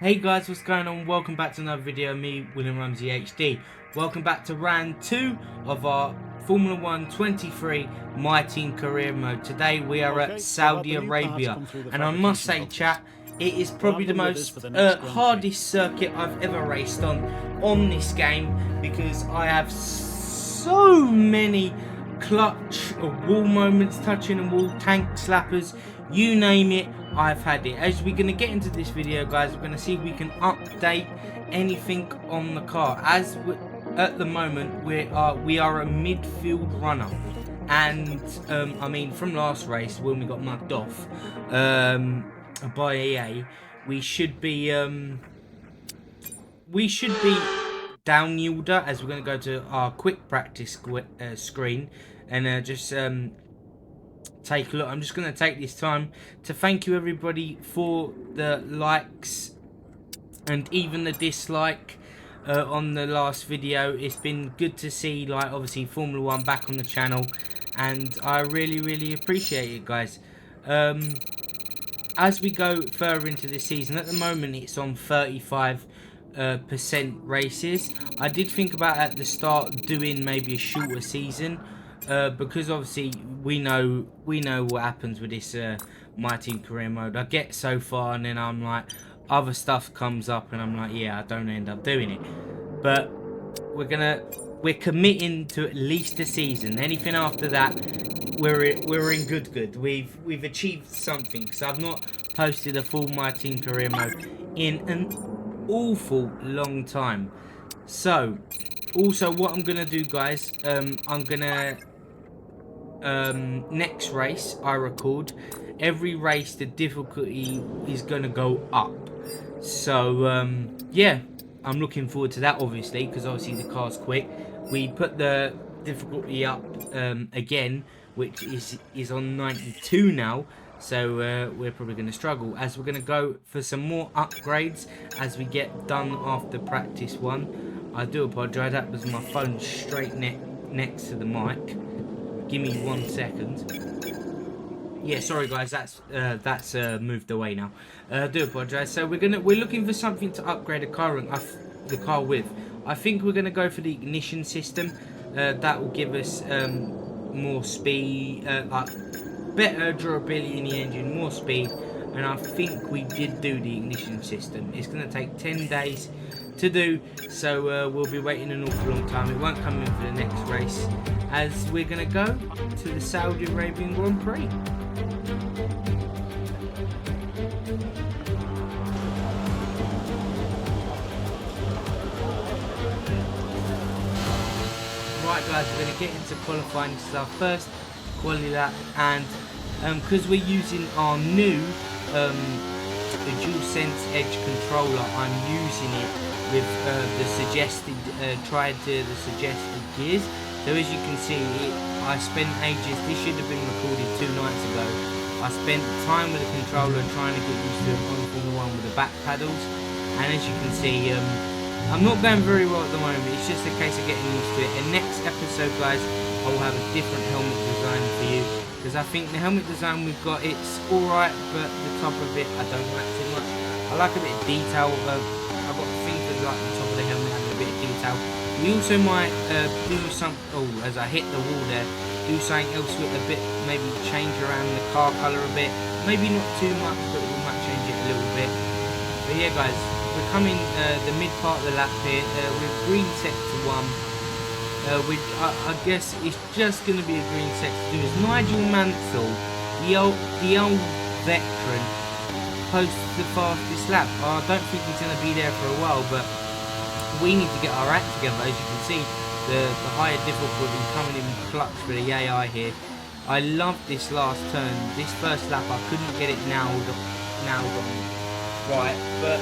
Hey guys, what's going on? Welcome back to another video of me, William Ramsey HD. Welcome back to round 2 of our Formula 1 23 My Team Career Mode. Today we are at Saudi Arabia, and I must say, chat, it is probably the most hardest circuit I've ever raced on this game, because I have so many clutch or wall moments, touching the wall, tank slappers, you name it, I've had it. As we're going to get into this video, guys, we're going to see if we can update anything on the car. As at the moment we are a midfield runner, and I mean, from last race when we got mugged off by EA, we should be down yielder, as we're going to go to our quick practice screen and just take a look. I'm just going to take this time to thank you everybody for the likes and even the dislike on the last video. It's been good to see, like, obviously Formula 1 back on the channel, and I really appreciate it, guys. As we go further into the season, at the moment it's on 35% races. I did think about at the start doing maybe a shorter season, because obviously we know what happens with this My Team Career Mode. I get so far and then I'm like, other stuff comes up and I'm like, yeah, I don't end up doing it. But we're committing to at least a season. Anything after that, we're in good. We've achieved something, because I've not posted a full My Team Career Mode in an awful long time. So also what I'm gonna do, guys, I'm gonna next race I record, every race the difficulty is gonna go up. So yeah, I'm looking forward to that, obviously, because obviously the car's quick. We put the difficulty up again, which is on 92 now. So we're probably going to struggle, as we're going to go for some more upgrades as we get done after practice one. I do apologise, that was my phone straight next to the mic. Give me 1 second. Yeah, sorry guys, that's moved away now. I do apologise. So we're looking for something to upgrade the car with. I think we're gonna go for the ignition system. That will give us more speed, like better durability in the engine, more speed, and I think we did do the ignition system. It's going to take 10 days to do, so we'll be waiting an awful long time. It won't come in for the next race, as we're going to go to the Saudi Arabian Grand Prix. Right guys, we're going to get into qualifying. This is our first quality lap, and because we're using our new the DualSense Edge controller, I'm using it with the suggested the suggested gears. So as you can see, I spent ages. This should have been recorded 2 nights ago. I spent time with the controller trying to get used to it on Formula 1 with the back paddles, and as you can see, I'm not going very well at the moment. It's just a case of getting used to it. And next episode, guys, I will have a different helmet design for you, because I think the helmet design we've got, it's alright, but the top of it I don't like too much. I like a bit of detail. I've got things that like the top of the helmet having a bit of detail. We also might do some, as I hit the wall there, do something else with a bit, maybe change around the car colour a bit. Maybe not too much, but we might change it a little bit. But yeah guys, we're coming the mid part of the lap here, with green set to 1. I guess it's just going to be a green set to do. As Nigel Mansell, the old veteran, posts the fastest lap. I don't think he's going to be there for a while, but we need to get our act together. As you can see, the higher difficulty coming in clutch for the AI here. I love this last turn. This first lap I couldn't get it nailed on right, but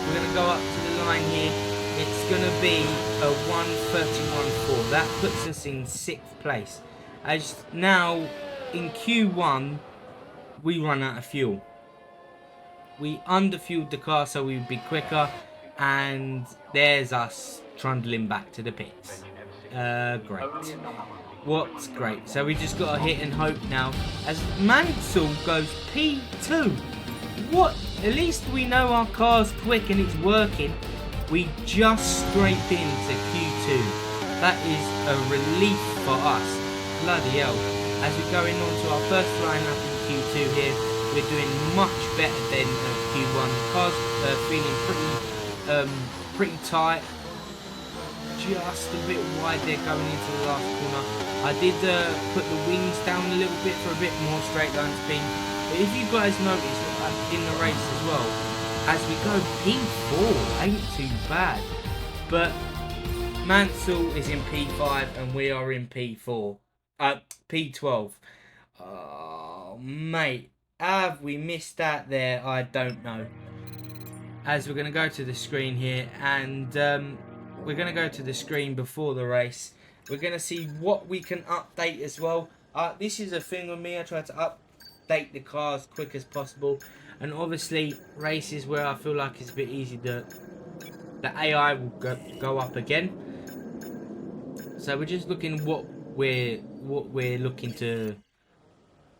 we're going to go up to the line here. It's going to be a 1:31.4. That puts us in 6th place. As now in Q1 we run out of fuel. We underfueled the car so we would be quicker, and there's us trundling back to the pits. Great. What's great? So we just got to hit and hope now, as Mansell goes P2. what? At least we know our car's quick and it's working. We just scraped into Q2. That is a relief for us. Bloody hell. As we're going on to our first lineup in Q2 here, we're doing much better than Q1. The car's feeling pretty tight. Just a bit wide there going into the last corner. I did put the wings down a little bit for a bit more straight line speed. But if you guys notice in the race as well, as we go P4, ain't too bad. But Mansell is in P5 and we are in P4. P12. Oh, mate. Have we missed that there? I don't know. As we're going to go to the screen here and we're going to go to the screen before the race. We're going to see what we can update as well. This is a thing with me. I try to update the car as quick as possible. And obviously, races where I feel like it's a bit easy, the AI will go up again. So we're just looking what we're looking to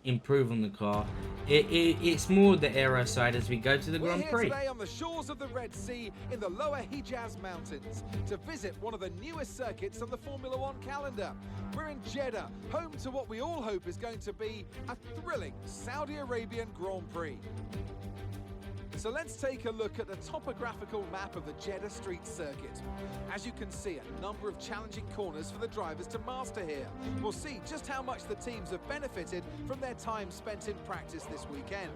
improve on the car. It's more the aero side as we go to the Grand Prix. We're here today on the shores of the Red Sea in the lower Hijaz Mountains to visit one of the newest circuits on the Formula One calendar. We're in Jeddah, home to what we all hope is going to be a thrilling Saudi Arabian Grand Prix. So let's take a look at the topographical map of the Jeddah Street Circuit. As you can see, a number of challenging corners for the drivers to master here. We'll see just how much the teams have benefited from their time spent in practice this weekend.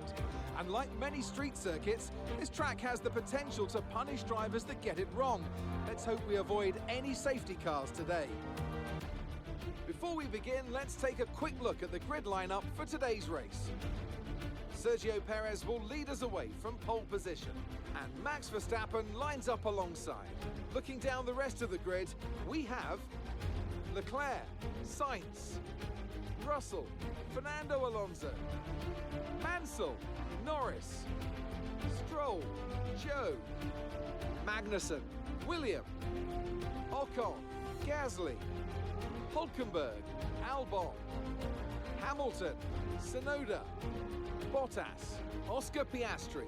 And like many street circuits, this track has the potential to punish drivers that get it wrong. Let's hope we avoid any safety cars today. Before we begin, let's take a quick look at the grid lineup for today's race. Sergio Perez will lead us away from pole position, and Max Verstappen lines up alongside. Looking down the rest of the grid, we have Leclerc, Sainz, Russell, Fernando Alonso, Mansell, Norris, Stroll, Joe, Magnussen, William, Ocon, Gasly, Hulkenberg, Albon, Hamilton, Tsunoda, Bottas, Oscar Piastri,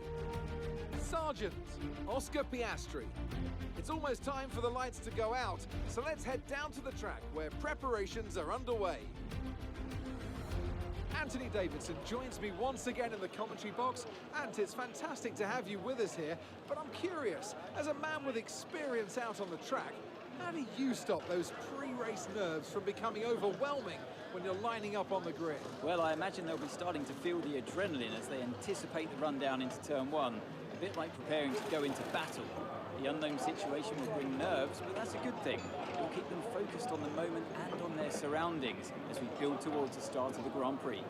Sargent, Oscar Piastri. It's almost time for the lights to go out, so let's head down to the track where preparations are underway. Anthony Davidson joins me once again in the commentary box, and it's fantastic to have you with us here, but I'm curious, as a man with experience out on the track, how do you stop those pre-race nerves from becoming overwhelming when you're lining up on the grid? Well, I imagine they'll be starting to feel the adrenaline as they anticipate the run down into turn one, a bit like preparing to go into battle. The unknown situation will bring nerves, but that's a good thing. It will keep them focused on the moment and on their surroundings as we build towards the start of the Grand Prix.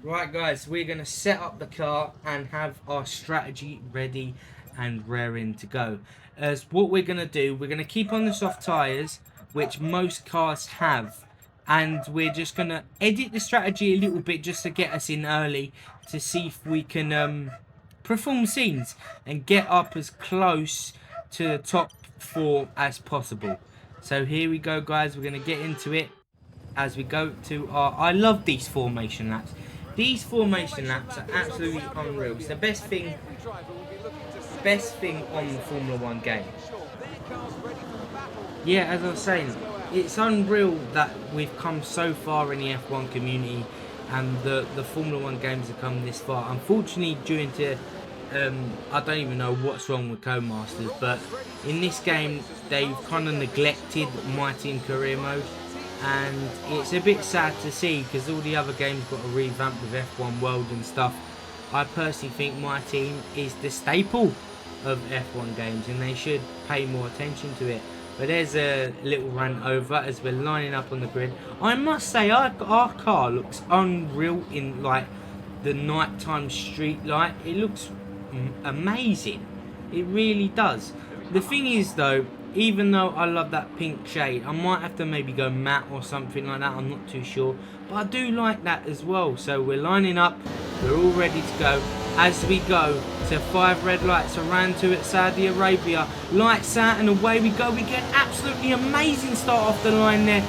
Right guys, we're going to set up the car and have our strategy ready and raring to go. As what we're going to do, we're going to keep on the soft tyres, which most cars have, and we're just going to edit the strategy a little bit just to get us in early to see if we can perform scenes and get up as close to the top 4 as possible. So here we go guys, we're going to get into it as we go to our... I love these formation laps. These formation laps are absolutely unreal. It's the best thing on the Formula 1 game. Yeah, as I was saying, it's unreal that we've come so far in the F1 community and the Formula 1 games have come this far. Unfortunately, due to I don't even know what's wrong with Codemasters, but in this game they've kind of neglected My Team Career Mode, and it's a bit sad to see because all the other games got a revamp with F1 World and stuff. I personally think My Team is the staple of F1 games and they should pay more attention to it. But there's a little run over as we're lining up on the grid. I must say our car looks unreal in like the nighttime street light. It looks amazing. It really does. The thing is though, even though I love that pink shade, I might have to maybe go matte or something like that, I'm not too sure, but I do like that as well. So we're lining up, we're all ready to go as we go to 5 red lights around to it, Saudi Arabia. Lights out and away we go. We get absolutely amazing start off the line there.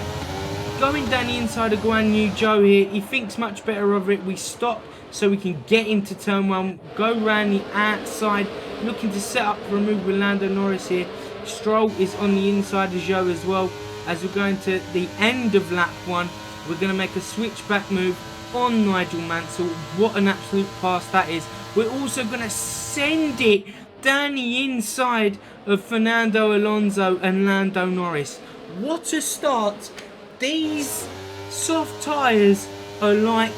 going down the inside of Guan Yu Zhou here. He thinks much better of it. We stop so we can get into turn 1. Go round the outside, looking to set up for a move with Lando Norris here. Stroll is on the inside of Zhou as well. As we're going to the end of lap 1, we're going to make a switchback move on Nigel Mansell. What an absolute pass that is. We're also going to send it down the inside of Fernando Alonso and Lando Norris. What a start. These soft tyres are like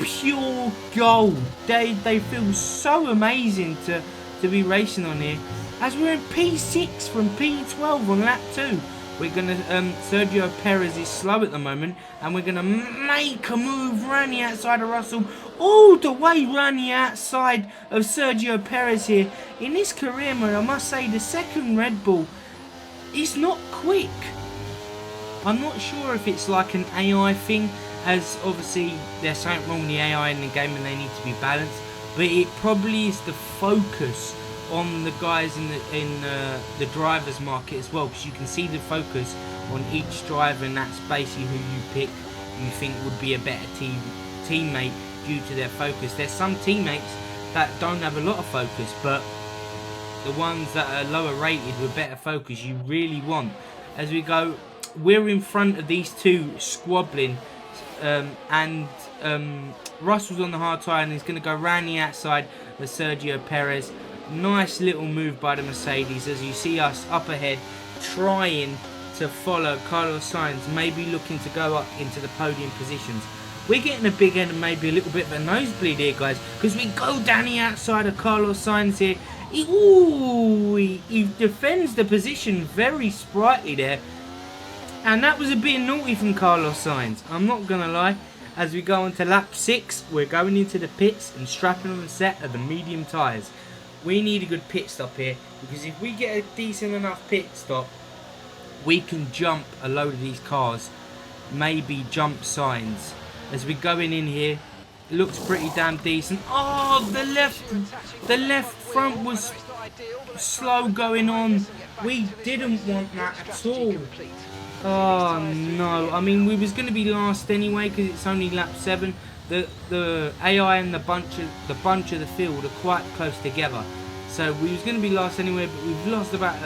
pure gold. They feel so amazing to be racing on here. As we're in P6 from P12 on lap 2. We're going to, Sergio Perez is slow at the moment, and we're going to make a move round the outside of Russell, all the way round the outside of Sergio Perez here. In this career mode, I must say, the second Red Bull is not quick. I'm not sure if it's like an AI thing, as obviously there's something wrong with the AI in the game and they need to be balanced, but it probably is the focus on the guys in the drivers market as well, because you can see the focus on each driver, and that's basically who you pick, you think would be a better teammate due to their focus. There's some teammates that don't have a lot of focus, but the ones that are lower rated with better focus you really want. As we go, we're in front of these two squabbling, and Russell's on the hard tyre and he's going to go round the outside of Sergio Perez. Nice little move by the Mercedes, as you see us up ahead trying to follow Carlos Sainz, maybe looking to go up into the podium positions. We're getting a big end and maybe a little bit of a nosebleed here, guys, because we go down the outside of Carlos Sainz here. He defends the position very sprightly there, and that was a bit naughty from Carlos Sainz, I'm not going to lie. As we go on to lap 6, we're going into the pits and strapping on the set of the medium tyres. We need a good pit stop here, because if we get a decent enough pit stop, we can jump a load of these cars, maybe jump Sainz. As we're going in here, it looks pretty damn decent. Oh, the left front was slow going on. We didn't want that at all. Oh no, I mean, we was going to be last anyway because it's only lap 7. The AI and the bunch of the field are quite close together, so we was going to be last anyway. But we've lost about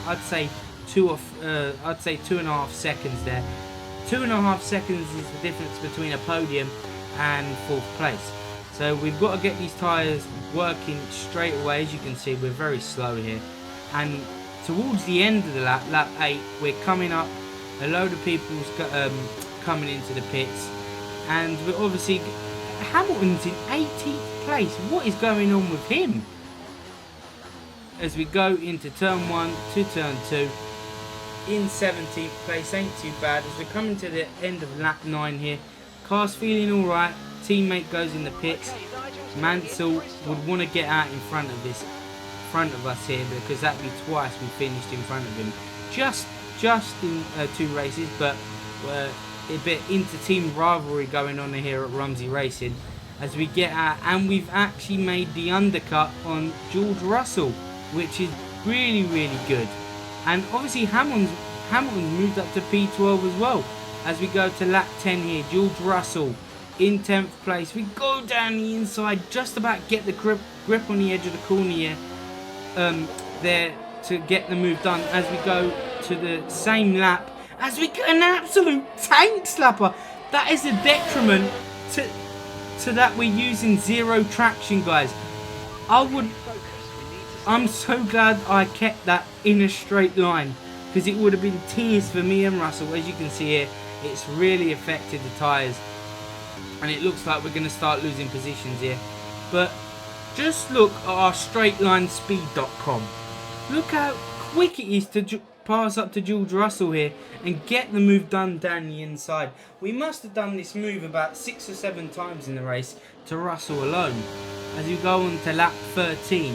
I'd say 2.5 seconds there. 2.5 seconds is the difference between a podium and 4th place. So we've got to get these tyres working straight away. As you can see, we're very slow here, and towards the end of the lap 8, we're coming up. A load of people's coming into the pits, and we're obviously Hamilton's in 18th place. What is going on with him? As we go into turn 1 to turn 2, in 17th place, ain't too bad. As we're coming to the end of lap 9 here, car's feeling alright. Teammate goes in the pits. Mansell would want to get out in front of us here, because that'd be twice we finished in front of him. Just in 2 races, but a bit inter-team rivalry going on here at Rumsey Racing. As we get out, and we've actually made the undercut on George Russell, which is really, really good. And obviously Hamilton's moved up to P12 as well. As we go to lap 10 here, George Russell in 10th place. We go down the inside, just about get the grip on the edge of the corner here, there to get the move done. As we go to the same lap, as we get an absolute tank slapper. That is a detriment to that we're using 0 traction, guys. I'm so glad I kept that in a straight line, because it would have been tears for me and Russell. As you can see here, it's really affected the tyres, and it looks like we're going to start losing positions here. But just look at our straightlinespeed.com. Look how quick it is to pass up to George Russell here and get the move done down the inside. We must have done this move about 6 or 7 times in the race to Russell alone. As you go on to lap 13,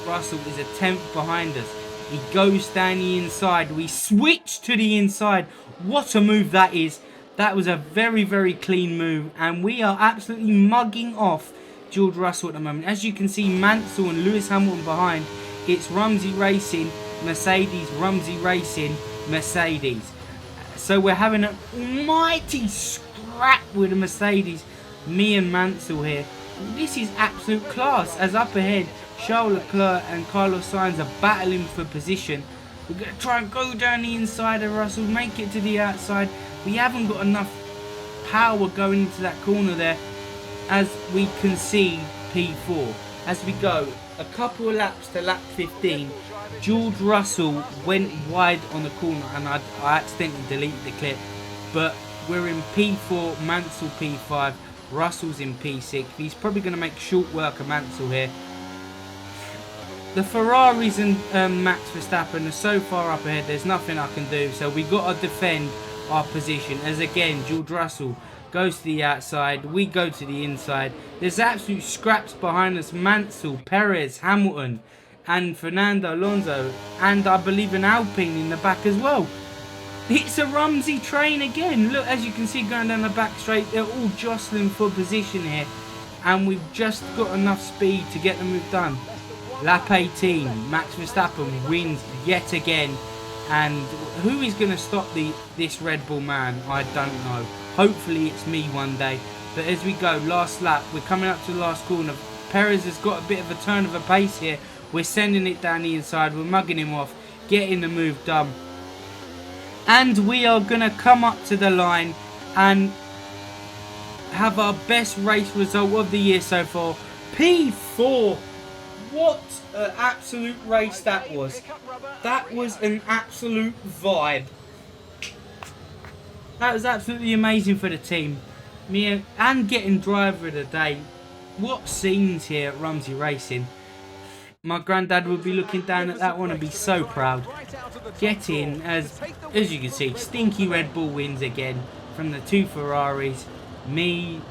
Russell is a 10th behind us. He goes down the inside. We switch to the inside. What a move that is. That was a very, very clean move, and we are absolutely mugging off George Russell at the moment. As you can see, Mansell and Lewis Hamilton behind. It's Rumsey Racing, Mercedes, Rumsey Racing, Mercedes. So we're having an almighty scrap with the Mercedes. Me and Mansell here. This is absolute class. As up ahead, Charles Leclerc and Carlos Sainz are battling for position. We're going to try and go down the inside of Russell, make it to the outside. We haven't got enough power going into that corner there, as we concede P4. As we go a couple of laps to lap 15, George Russell went wide on the corner, and I accidentally deleted the clip, but we're in P4, Mansell P5, Russell's in P6. He's probably going to make short work of Mansell here. The Ferraris and Max Verstappen are so far up ahead, there's nothing I can do, so we got to defend our position. As again, George Russell goes to the outside, we go to the inside. There's absolute scraps behind us. Mansell, Perez, Hamilton and Fernando Alonso, and I believe an Alpine in the back as well. It's a Rumsey train again. Look, as you can see going down the back straight, they're all jostling for position here, and we've just got enough speed to get the move done. Lap 18, Max Verstappen wins yet again, and who is going to stop this Red Bull man? I don't know. Hopefully it's me one day. But as we go, last lap, we're coming up to the last corner. Perez has got a bit of a turn of a pace here. We're sending it down the inside, we're mugging him off, getting the move done. And we are going to come up to the line and have our best race result of the year so far. P4. What an absolute race that was. That was an absolute vibe. That was absolutely amazing for the team. Me and getting driver of the day. What scenes here at Rumsey Racing. My granddad would be looking down at that one and be so proud. Get in, as you can see, stinky Red Bull wins again from the two Ferraris. Me,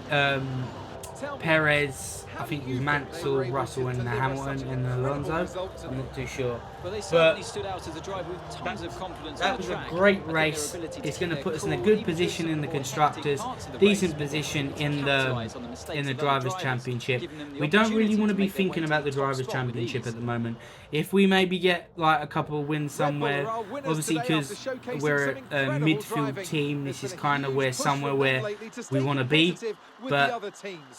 Perez, I think it was Mansell, Russell and Hamilton and Alonso. I'm not too sure. But that was a great race. It's going to put us in a good position in the Constructors, decent position in the Drivers' Championship. We don't really want to be thinking about the Drivers' Championship at the moment. If we maybe get like a couple of wins somewhere, obviously because we're a midfield team, this is kind of somewhere where we want to be. But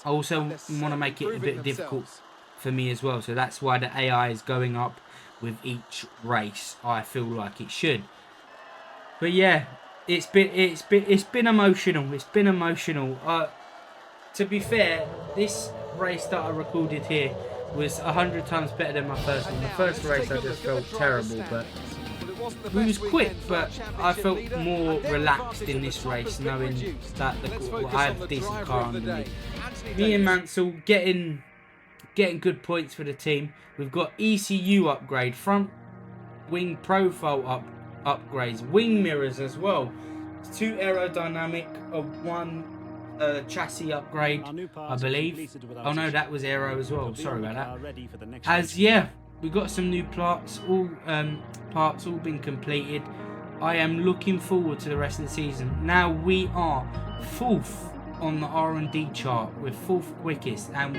I also want to make it a bit difficult for me as well. So that's why the AI is going up with each race. I feel like it should. But yeah, it's been emotional. It's been emotional. To be fair, this race that I recorded here was 100 times better than my first one. The first race I just felt terrible, but it was quick, but I felt more relaxed in this race, knowing that I had a decent car underneath. Me and Mansell getting good points for the team. We've got ECU upgrade, front wing profile upgrades, wing mirrors as well. 2 aerodynamic of 1 chassis upgrade, I believe. Oh no, that was aero as well. Sorry about that. We got some new parts, all been completed. I am looking forward to the rest of the season. Now we are 4th on the R&D chart. We're 4th quickest, and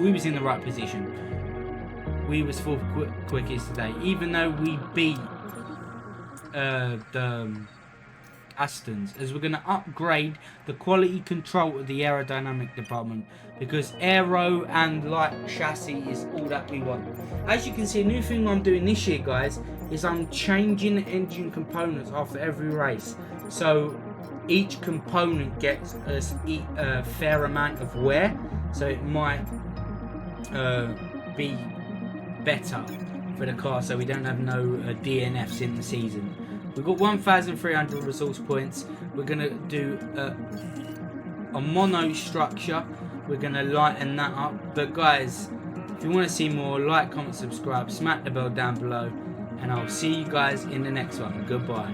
we was in the right position. We was 4th quickest today, even though we beat the Astons, as we're going to upgrade the quality control of the aerodynamic department, because aero and light chassis is all that we want. As you can see, a new thing I'm doing this year, guys, is I'm changing the engine components after every race, so each component gets a fair amount of wear, so it might be better for the car, so we don't have no DNFs in the season. We've got 1,300 resource points. We're going to do a mono structure. We're going to lighten that up. But guys, if you want to see more, like, comment, subscribe, smack the bell down below. And I'll see you guys in the next one. Goodbye.